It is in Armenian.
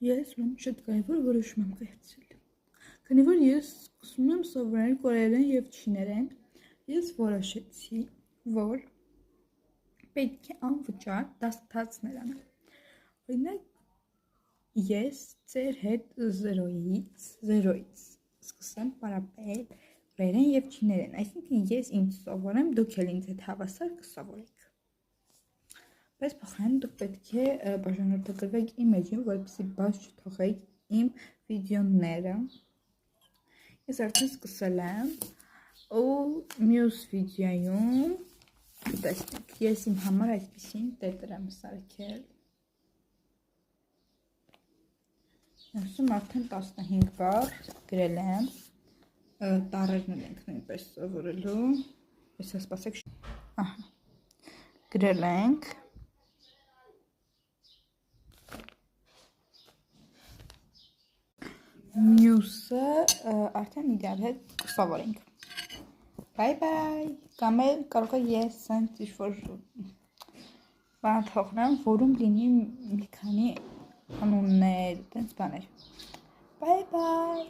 Ես ուրեմն շատ կարևոր որոշում եմ կայացրել։ Քանի որ ես սկսում եմ սովորել կորեերեն եւ չիներեն, ես որոշեցի, որ պետք է անվճար դասընթացներ անեմ։ Օրինակ, ես ձեր հետ 0-ից սկսեմ պարապել կորեերեն եւ չիներեն, այսինքն ես ինձ սովորեմ, դուք էլ ինձ հետ հավասար կսովորեք։ Բայց փոխարեն դուք պետք է բաժանորդագրվեք իմ էջին, որպեսզի բաց չթողեք իմ վիդեոները։ Ես արդեն սկսել եմ ու մյուս վիդեոյում տեսնեք, ես իմ համար այդպիսին տետր եմ սարքել։ Ասում արդեն 15 բառ գրել եմ, տառերն ենք նույնպես սովորելու։ Ես սպասեք, գրել ենք։ Մյուսը արդեն իրար հետ կսովորենք։ Բայ, կամ էլ կարող է ես սենց ինչ-որ բան թողնեմ, որում լինի մի քանի անուններ, տենց բաներ։ Բայ։